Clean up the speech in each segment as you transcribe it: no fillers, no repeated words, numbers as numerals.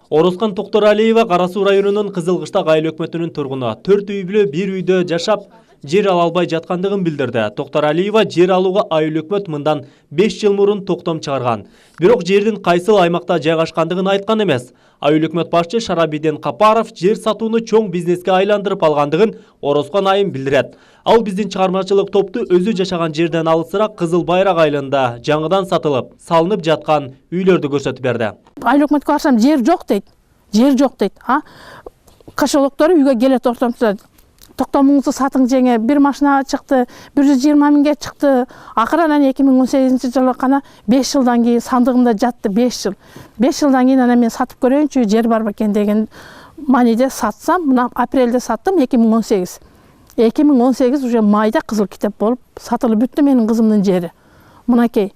Орозкан Токторалиева Кара Суу районунун Кызылкыштак айыл өкмөтүнүн тургуну 4 үй бүлө бир үйдө жашап, жер ала албай жаткандыгын билдирди. Токторалиева жер алууга айыл өкмөт мындан 5 жыл мурун токтом чыгарган. Бирок жердин кайсыл аймакта жайгашкандыгын айткан эмес. Айыл өкмөт башчы Шарабиден Капаров жер сатууну чоң бизнеске айландырып алгандыгын Орозкан айым билдирет. Ал биздин чыгармачылык топту өзү жашаган жерден алысыраак Кызыл Байрак айылында жаңыдан сатылып, салынып жаткан үйлөрдү көрсөтүп берди. Айыл өкмөткө барсам жер жок дейт. Жер жок дейт. Кошелоктору үйгө келет ортомчуда. Токтомуңузду сатың жеңе, бир машинага чыкты, 120 миңге чыкты. Акыры анан 2018-жылы кана 5 жылдан кийин сандыгымда жатты 5 жыл. 5 жылдан кийин анан мен сатып көрөйүнчү, жер бар бекен деген маниде сатсам, мына апрелде саттым 2018. 2018 уже майда кызыл китеп болуп сатылып бүттү менин кызымдын жери. Мынакей.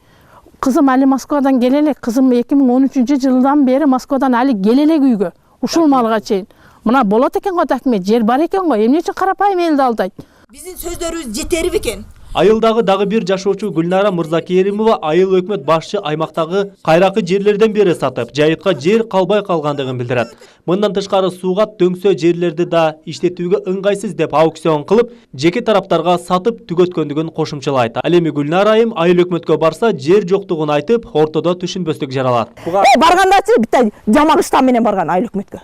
Кызым али Москвадан келеле, кызым 2013-жылдан бери Москвадан али келеле үйгө. Ушул малга чейин. Мына болот экен го такмет, жер бар экен го, эмне үчүн карапайым элди алдайт? Биздин сөздөрүбүз жетери бекен? Айылдагы дагы бир жашоочу Гүлнара Мырзакеримова айыл өкмөт башчы аймактагы кайракы жерлерден бери сатып, жайытка жер калбай калгандыгын билдирет. Мындан тышкары сууга дөңсө жерлерди да иштетүүгө ыңгайсыз деп аукцион кылып, жеке тараптарга сатып түгөткөндүгүн кошумчалайт. Ал эми Гүлнара айым айыл өкмөткө барса жер жоктугун айтып, ортодо түшүнбөстүк жаралат. Баргандачы битте жамагыштан менен барган айыл өкмөткө.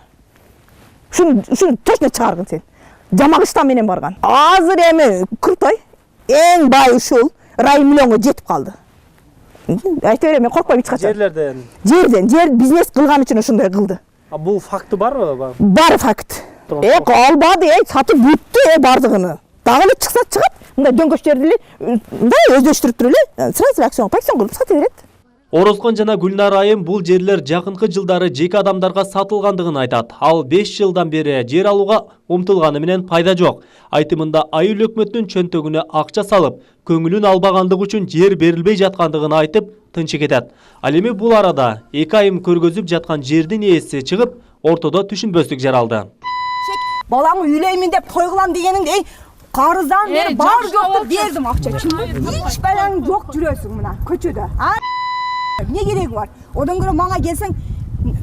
Шуну точно чыгаргын сен. Жамагыштан менен барган. Азыр эми Куртай эң бай ушул район миллионго жетип калды. Айта берем, мен коркпойм эч качан. Жер бизнес кылган үчүн ошондой кылды. Бул факты барбы? Бар факт. Албады, сатып бүттү бардыгыны. Дагы эле чыкса чыгат. Мындай дөңгөчтөрдү эле мындай өздөштүрүп туруп эле сразу акцион кылып сата берет. Орозкан жана Гүлнара айым бул жерлер жакынкы жылдары жеке адамдарга сатылгандыгын айтат. Ал 5 жылдан бери жер алууга умтулганы менен пайда жок. Айтымында айыл өкмөттүн чөнтөгүнө акча салып, көңүлүн албагандыгы үчүн жер берилбей жаткандыгын айтып, тынчы кетет. Ал эми бул арада 2 айым көргөзүп жаткан жердин ээси чыгып, ортодо түшүнбөстүк жаралды. Баламы үйлөймүн деп той кылам дегениңде карыздан бери бар жокту бердим акча. Эч балаң жок жүрөсүң мына көчөдө. Не кереги бар? Одан көрө мага келсең,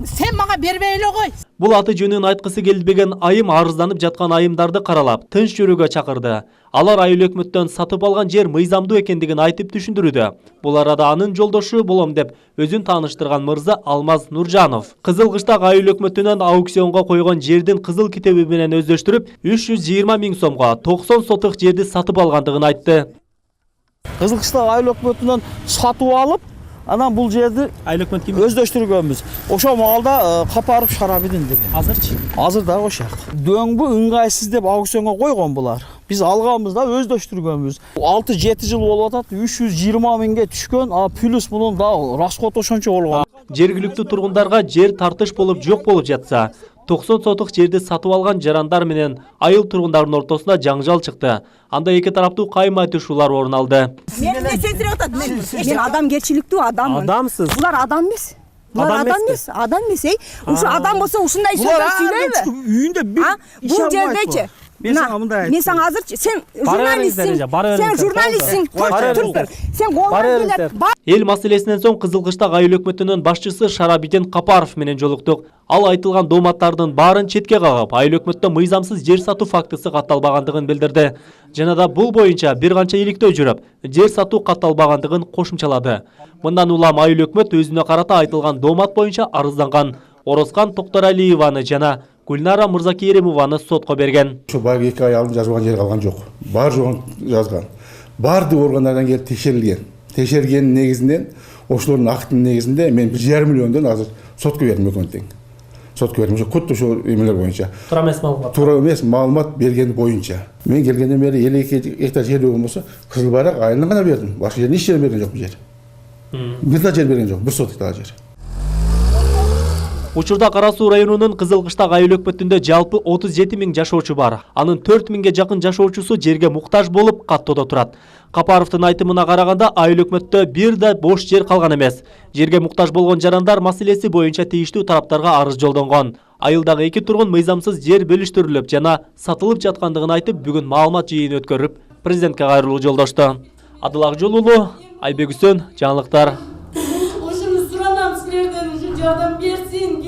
Сен мага бербей эле кой. Бул аты жөнүн айткысы келбеген айым арызданып жаткан айымдарды каралап, тынч жүрүүгө чакырды. Алар айыл өкмөттөн сатып алган жер мыйзамдуу экендигин айтып түшүндүрүүдө. Бул арада анын жолдошу болом деп өзүн тааныштырган мырза Алмаз Нуржанов Кызылкыштак айыл өкмөтүнөн аукционго койгон жердин кызыл китеби менен өздөштүрүп 320 миң сомго 90 сотук жерди сатып алгандыгын айтты. Кызылкыштак айыл өкмөтүнөн сатып алып, анан бул жерди Айыл өкмөт ким өздөштүргөнбүз. Ошол маалда Капаров Шарабидин деген. Азырчы? Азыр дагы ошол. Дөңбү ыңгайсыз деп аукционго койгон булар. Биз алганбыз да өздөштүргөнбүз. 6-7 жыл болуп атат, 320 миңге түшкөн, плюс мунун да расход ошончо болгон. Жергиликтүү тургундарга жер тартыш болуп жок болуп жатса, 90 сотук жерди сатып алган жарандар менен айыл тургундарынын ортосунда жаңжал чыкты. Анда эки тараптуу кайым айтышуулар орун алды. Мен сенсирип атат. Мен адамгерчиликтүү адаммын. Адамсыз. Булар адам эмес. Булар адам эмес. Адам эмес. Ушу адам болсо ушундай сөздөр сүйлөйбү? Үйүндө Бул жердечи. Мен сага азыр сен журналистсиң. Сен журналистсиң. Сен голдан келет. Эл маселесинен соң Кызылкыштак айыл өкмөтүнүн башчысы Шарабиден Капаров менен жолуктук. Ал айтылган дооматтардын баарын четке кагып, айыл өкмөттө мыйзамсыз жер сатуу фактысы катталбагандыгын билдирди. Жана да бул боюнча бир канча иликтөө жүрүп, жер сатуу катталбагандыгын кошумчалады. Мындан улам айыл өкмөт өзүнө карата айтылган доомат боюнча арызданган Орозкан Токторалиеваны жана Гүлнара Мырзакеримованы сотко берген. Ошо баягы 2 ай алдын жазылган жер калган жок. Бар жогун жазган. Бардык органдардан келип текшерилген. Текшергендин негизинен, ошолордун актынын негизинде мен 1,5 миллиондон азыр сотко бердим өкмөттөн. Сотко бердим. Кот ошо эмелер боюнча. Туура эмес маалымат. Туура эмес маалымат берген боюнча. Мен келгенден бери 52 гектар жер болсо, Кызыл Байрак айылына гана бердим. Башка жерин эч жерин берген жокмун жер. Бир да жер берген жок, 1 сотук да жер. Учурда Кара Суу районунун Кызылкыштак айыл өкмөтүндө жалпы 37 миң жашоочу бар. Анын 4 миңге жакын жашоочусу жерге муктаж болуп каттоодо турат. Капаровдун айтымына караганда айыл өкмөттө бир да бош жер калган эмес. Жерге муктаж болгон жарандар маселеси боюнча тийиштүү тараптарга арыз жолдонгон. Айылдагы 2 тургун мыйзамсыз жер бөлүштүрүлүп жана сатылып жаткандыгын айтып, бүгүн маалымат жыйыны өткөрүп, президентке кайрылуу жолдошту. Адыл Акжол, Айбек Үсөн, жаңылыктар. Ушуну суранам силерден, ушу жардам берсин.